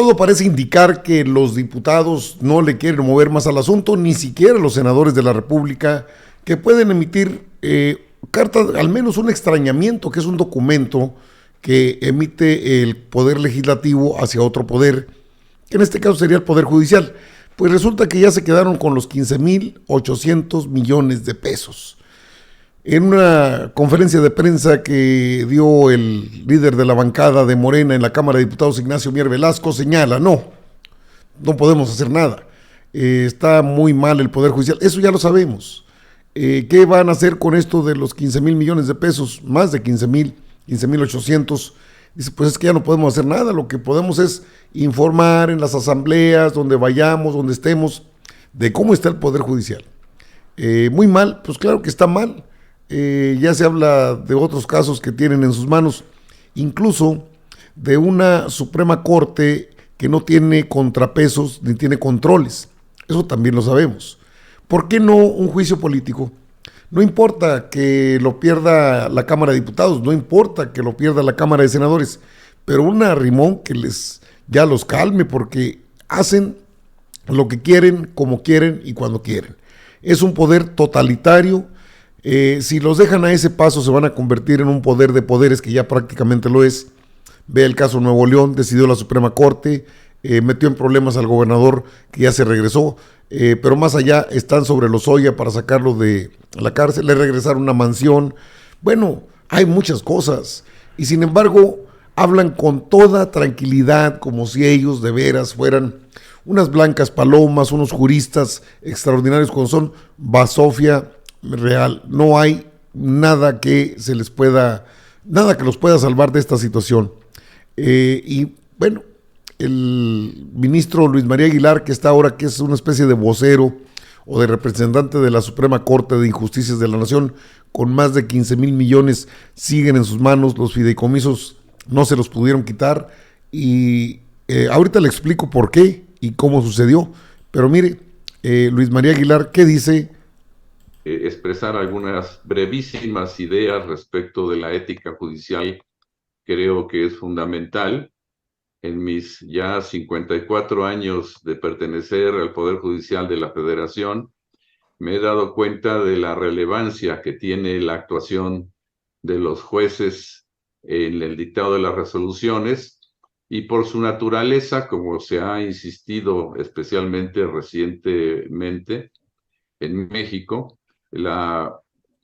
todo parece indicar que los diputados no le quieren mover más al asunto, ni siquiera los senadores de la República, que pueden emitir cartas, al menos un extrañamiento, que es un documento que emite el Poder Legislativo hacia otro poder, que en este caso sería el Poder Judicial. Pues resulta que ya se quedaron con los 15,800 millones de pesos. En una conferencia de prensa que dio el líder de la bancada de Morena en la Cámara de Diputados, Ignacio Mier Velasco, señala, no podemos hacer nada, está muy mal el Poder Judicial, eso ya lo sabemos. ¿Qué van a hacer con esto de los 15,000 millones de pesos? Más de 15,800. Dice, pues es que ya no podemos hacer nada, lo que podemos es informar en las asambleas, donde vayamos, donde estemos, de cómo está el Poder Judicial. Muy mal, pues claro que está mal. Ya se habla de otros casos que tienen en sus manos, incluso de una Suprema Corte que no tiene contrapesos ni tiene controles. Eso también lo sabemos. ¿Por qué no un juicio político? No importa que lo pierda la Cámara de Diputados, no importa que lo pierda la Cámara de Senadores, pero un arrimón que ya los calme, porque hacen lo que quieren, como quieren y cuando quieren. Es un poder totalitario. Si los dejan a ese paso, se van a convertir en un poder de poderes, que ya prácticamente lo es. Ve el caso Nuevo León, decidió la Suprema Corte, metió en problemas al gobernador, que ya se regresó, pero más allá están sobre Lozoya para sacarlo de la cárcel, le regresaron una mansión. Bueno, hay muchas cosas, y sin embargo hablan con toda tranquilidad, como si ellos de veras fueran unas blancas palomas, unos juristas extraordinarios, cuando son basofia real. No hay nada que nada que los pueda salvar de esta situación. Y bueno, el ministro Luis María Aguilar, que está ahora, que es una especie de vocero o de representante de la Suprema Corte de Injusticias de la Nación, con más de 15,000 millones, siguen en sus manos. Los fideicomisos no se los pudieron quitar, y ahorita le explico por qué y cómo sucedió. Pero mire, Luis María Aguilar, ¿qué dice? Expresar algunas brevísimas ideas respecto de la ética judicial. Creo que es fundamental. En mis ya 54 años de pertenecer al Poder Judicial de la Federación, me he dado cuenta de la relevancia que tiene la actuación de los jueces en el dictado de las resoluciones, y por su naturaleza, como se ha insistido especialmente recientemente en México, la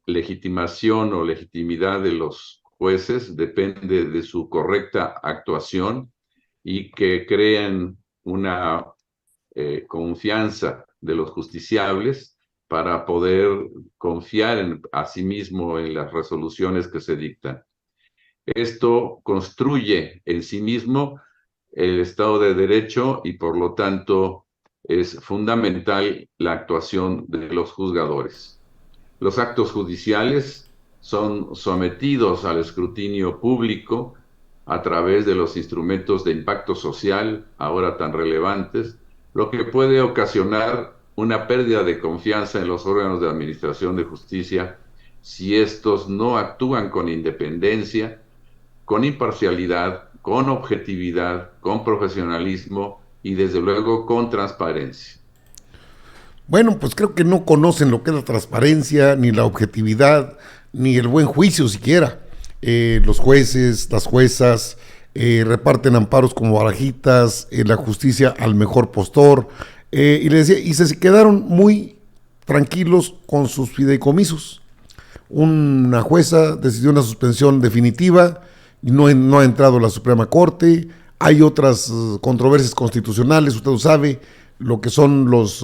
legitimación o legitimidad de los jueces depende de su correcta actuación, y que crean una confianza de los justiciables para poder confiar a sí mismo en las resoluciones que se dictan. Esto construye en sí mismo el Estado de Derecho, y por lo tanto es fundamental la actuación de los juzgadores. Los actos judiciales son sometidos al escrutinio público a través de los instrumentos de impacto social, ahora tan relevantes, lo que puede ocasionar una pérdida de confianza en los órganos de administración de justicia si estos no actúan con independencia, con imparcialidad, con objetividad, con profesionalismo y desde luego con transparencia. Bueno, pues creo que no conocen lo que es la transparencia, ni la objetividad, ni el buen juicio siquiera. Los jueces, las juezas, reparten amparos como barajitas, la justicia al mejor postor, y se quedaron muy tranquilos con sus fideicomisos. Una jueza decidió una suspensión definitiva, y no ha entrado a la Suprema Corte. Hay otras controversias constitucionales, usted lo sabe, lo que son los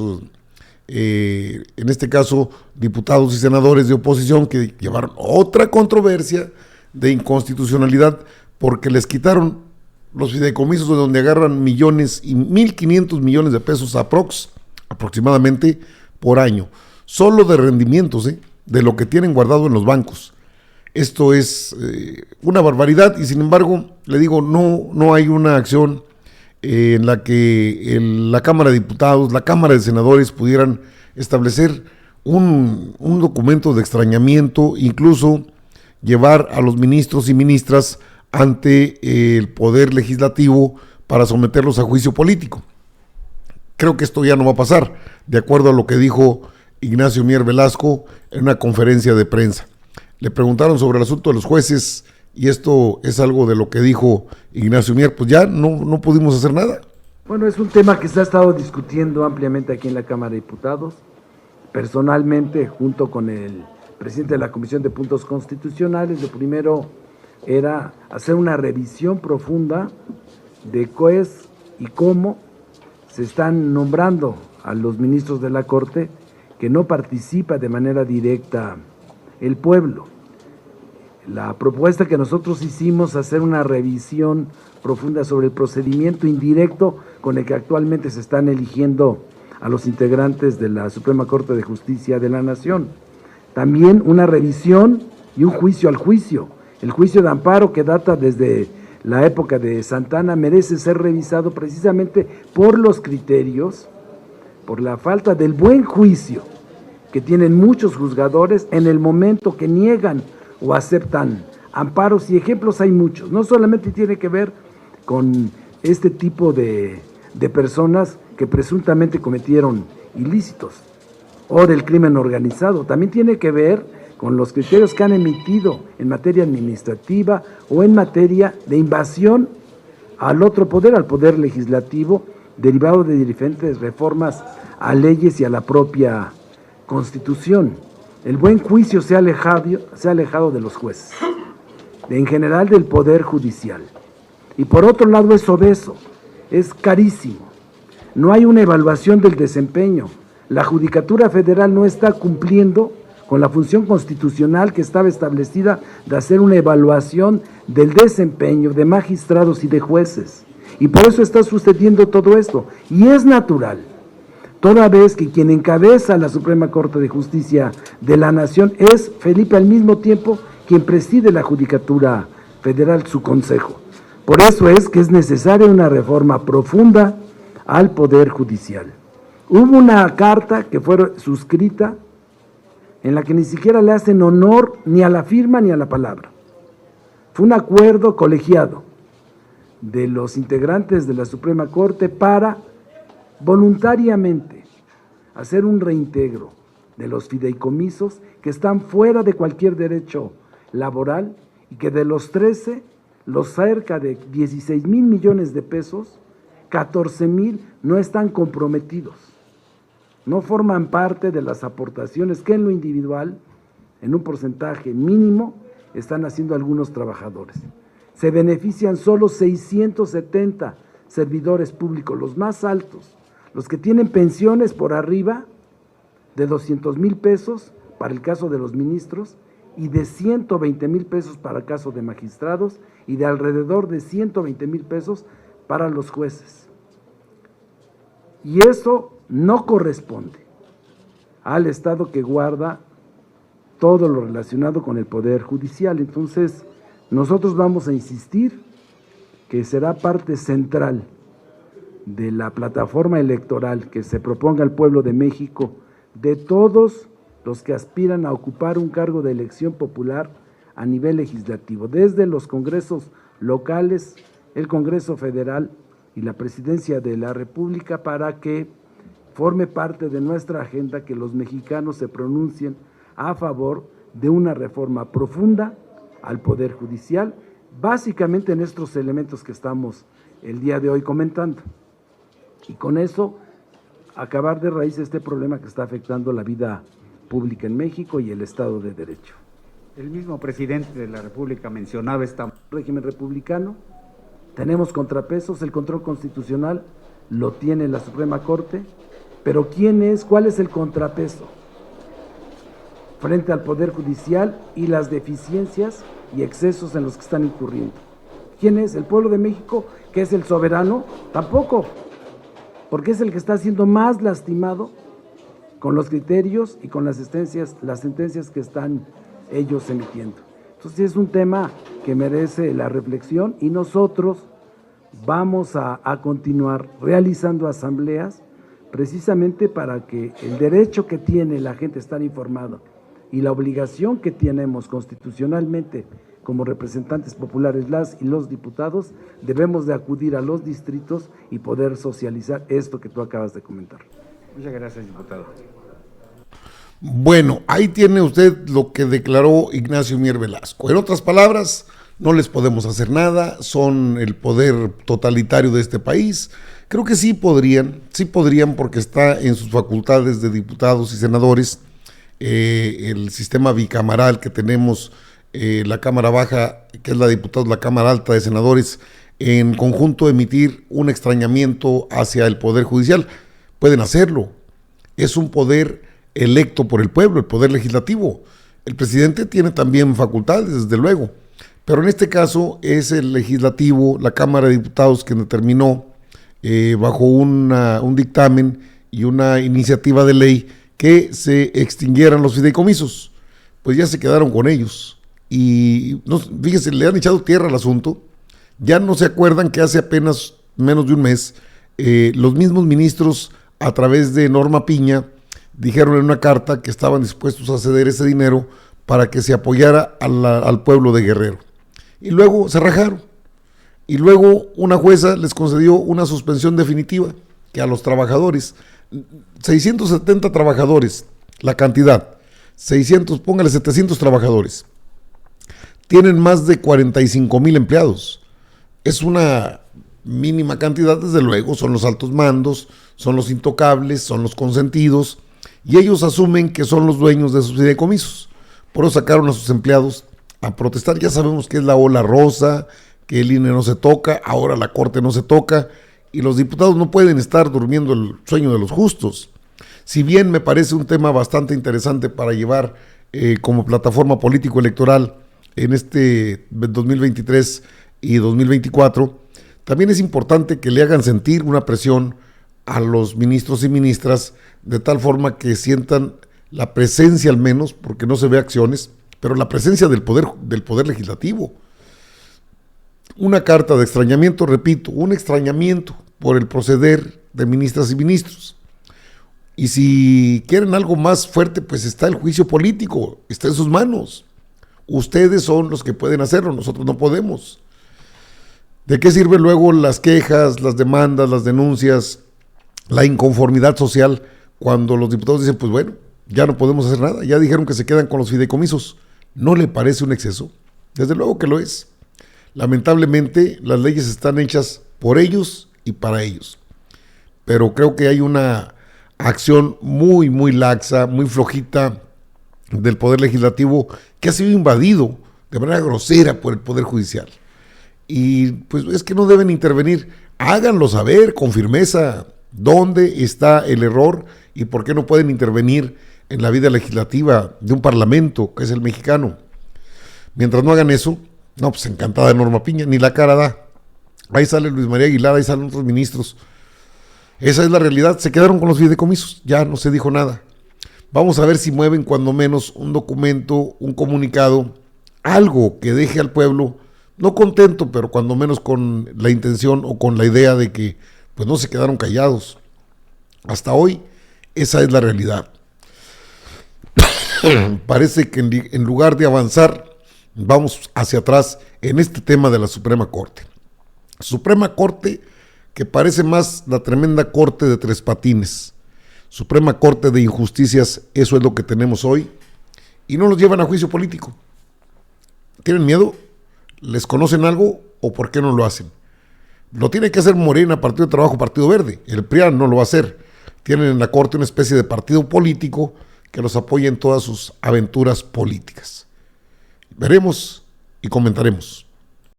en este caso diputados y senadores de oposición, que llevaron otra controversia de inconstitucionalidad porque les quitaron los fideicomisos, de donde agarran millones y 1,500 millones de pesos aproximadamente por año, solo de rendimientos, de lo que tienen guardado en los bancos. Esto es una barbaridad, y sin embargo, le digo, no hay una acción en la que la Cámara de Diputados, la Cámara de Senadores pudieran establecer un documento de extrañamiento, incluso llevar a los ministros y ministras ante el Poder Legislativo para someterlos a juicio político. Creo que esto ya no va a pasar, de acuerdo a lo que dijo Ignacio Mier Velasco en una conferencia de prensa. Le preguntaron sobre el asunto de los jueces y esto es algo de lo que dijo Ignacio Mier, pues ya no pudimos hacer nada. Bueno, es un tema que se ha estado discutiendo ampliamente aquí en la Cámara de Diputados. Personalmente, junto con el presidente de la Comisión de Puntos Constitucionales, lo primero era hacer una revisión profunda de qué es y cómo se están nombrando a los ministros de la Corte, que no participa de manera directa el pueblo. La propuesta que nosotros hicimos, hacer una revisión profunda sobre el procedimiento indirecto con el que actualmente se están eligiendo a los integrantes de la Suprema Corte de Justicia de la Nación. También una revisión y un juicio al juicio. El juicio de amparo, que data desde la época de Santana, merece ser revisado precisamente por los criterios, por la falta del buen juicio que tienen muchos juzgadores en el momento que niegan o aceptan amparos, y ejemplos hay muchos. No solamente tiene que ver con este tipo de personas que presuntamente cometieron ilícitos o del crimen organizado, también tiene que ver con los criterios que han emitido en materia administrativa o en materia de invasión al otro poder, al poder legislativo, derivado de diferentes reformas a leyes y a la propia Constitución. El buen juicio se ha alejado de los jueces, en general del Poder Judicial. Y por otro lado es obeso, es carísimo. No hay una evaluación del desempeño. La Judicatura Federal no está cumpliendo con la función constitucional que estaba establecida de hacer una evaluación del desempeño de magistrados y de jueces. Y por eso está sucediendo todo esto. Y es natural, toda vez que quien encabeza la Suprema Corte de Justicia de la Nación es Felipe, al mismo tiempo quien preside la Judicatura Federal, su consejo. Por eso es que es necesaria una reforma profunda al Poder Judicial. Hubo una carta que fue suscrita en la que ni siquiera le hacen honor ni a la firma ni a la palabra. Fue un acuerdo colegiado de los integrantes de la Suprema Corte para voluntariamente hacer un reintegro de los fideicomisos que están fuera de cualquier derecho laboral, y que de los 13, los cerca de 16,000 millones de pesos, 14,000 no están comprometidos, no forman parte de las aportaciones que en lo individual, en un porcentaje mínimo, están haciendo algunos trabajadores. Se benefician solo 670 servidores públicos, los más altos, los que tienen pensiones por arriba de 200,000 pesos para el caso de los ministros, y de 120,000 pesos para el caso de magistrados, y de alrededor de 120,000 pesos para los jueces. Y eso no corresponde al Estado que guarda todo lo relacionado con el Poder Judicial. Entonces, nosotros vamos a insistir que será parte central de la plataforma electoral que se proponga al pueblo de México, de todos los que aspiran a ocupar un cargo de elección popular a nivel legislativo, desde los congresos locales, el Congreso Federal y la Presidencia de la República, para que forme parte de nuestra agenda que los mexicanos se pronuncien a favor de una reforma profunda al Poder Judicial, básicamente en estos elementos que estamos el día de hoy comentando. Y con eso acabar de raíz este problema que está afectando la vida pública en México y el Estado de Derecho. El mismo presidente de la República mencionaba esta régimen republicano, tenemos contrapesos, el control constitucional lo tiene la Suprema Corte, pero ¿cuál es el contrapeso frente al Poder Judicial y las deficiencias y excesos en los que están incurriendo? ¿Quién es? ¿El pueblo de México, que es el soberano? Tampoco, porque es el que está siendo más lastimado con los criterios y con las sentencias que están ellos emitiendo. Entonces es un tema que merece la reflexión, y nosotros vamos a continuar realizando asambleas precisamente para que el derecho que tiene la gente a estar informado y la obligación que tenemos constitucionalmente como representantes populares, las y los diputados, debemos de acudir a los distritos y poder socializar esto que tú acabas de comentar. Muchas gracias, diputado. Bueno, ahí tiene usted lo que declaró Ignacio Mier Velasco. En otras palabras, no les podemos hacer nada, son el poder totalitario de este país. Creo que sí podrían porque está en sus facultades de diputados y senadores el sistema bicameral que tenemos, la Cámara Baja, que es la de diputados, la Cámara Alta de senadores, en conjunto emitir un extrañamiento hacia el Poder Judicial. Pueden hacerlo. Es un poder electo por el pueblo, el Poder Legislativo. El presidente tiene también facultades, desde luego, pero en este caso es el Legislativo, la Cámara de Diputados, que determinó bajo un dictamen y una iniciativa de ley que se extinguieran los fideicomisos. Pues ya se quedaron con ellos. Y no, fíjese, le han echado tierra al asunto. Ya no se acuerdan que hace apenas menos de un mes los mismos ministros, a través de Norma Piña, dijeron en una carta que estaban dispuestos a ceder ese dinero para que se apoyara al pueblo de Guerrero. Y luego se rajaron. Y luego una jueza les concedió una suspensión definitiva, que a los trabajadores, 670 trabajadores, la cantidad, 600, póngale 700 trabajadores, tienen más de 45,000 empleados. Es una mínima cantidad, desde luego, son los altos mandos, son los intocables, son los consentidos, y ellos asumen que son los dueños de sus fideicomisos. Por eso sacaron a sus empleados a protestar. Ya sabemos que es la ola rosa, que el INE no se toca, ahora la Corte no se toca, y los diputados no pueden estar durmiendo el sueño de los justos. Si bien me parece un tema bastante interesante para llevar como plataforma político-electoral en este 2023 y 2024, también es importante que le hagan sentir una presión a los ministros y ministras, de tal forma que sientan la presencia, al menos, porque no se ve acciones, pero la presencia del poder legislativo. Una carta de extrañamiento, repito, un extrañamiento por el proceder de ministras y ministros. Y si quieren algo más fuerte, pues está el juicio político, está en sus manos. Ustedes son los que pueden hacerlo, nosotros no podemos. ¿De qué sirven luego las quejas, las demandas, las denuncias, la inconformidad social, cuando los diputados dicen, pues bueno, ya no podemos hacer nada, ya dijeron que se quedan con los fideicomisos? ¿No le parece un exceso? Desde luego que lo es. Lamentablemente, las leyes están hechas por ellos y para ellos. Pero creo que hay una acción muy, muy laxa, muy flojita del Poder Legislativo, que ha sido invadido de manera grosera por el Poder Judicial. Y pues es que no deben intervenir. Háganlo saber con firmeza dónde está el error y por qué no pueden intervenir en la vida legislativa de un parlamento, que es el mexicano. Mientras no hagan eso, no, pues encantada de Norma Piña, ni la cara da. Ahí sale Luis María Aguilar, ahí salen otros ministros. Esa es la realidad, se quedaron con los fideicomisos, ya no se dijo nada. Vamos a ver si mueven cuando menos un documento, un comunicado, algo que deje al pueblo, no contento, pero cuando menos con la intención o con la idea de que pues no se quedaron callados. Hasta hoy, esa es la realidad. Parece que en lugar de avanzar, vamos hacia atrás en este tema de la Suprema Corte. Suprema Corte que parece más la tremenda Corte de Tres Patines. Suprema Corte de injusticias, eso es lo que tenemos hoy. Y no los llevan a juicio político. ¿Tienen miedo? ¿Les conocen algo o por qué no lo hacen? Lo tiene que hacer Morena, Partido de Trabajo, Partido Verde. El PRIAN no lo va a hacer. Tienen en la Corte una especie de partido político que los apoya en todas sus aventuras políticas. Veremos y comentaremos.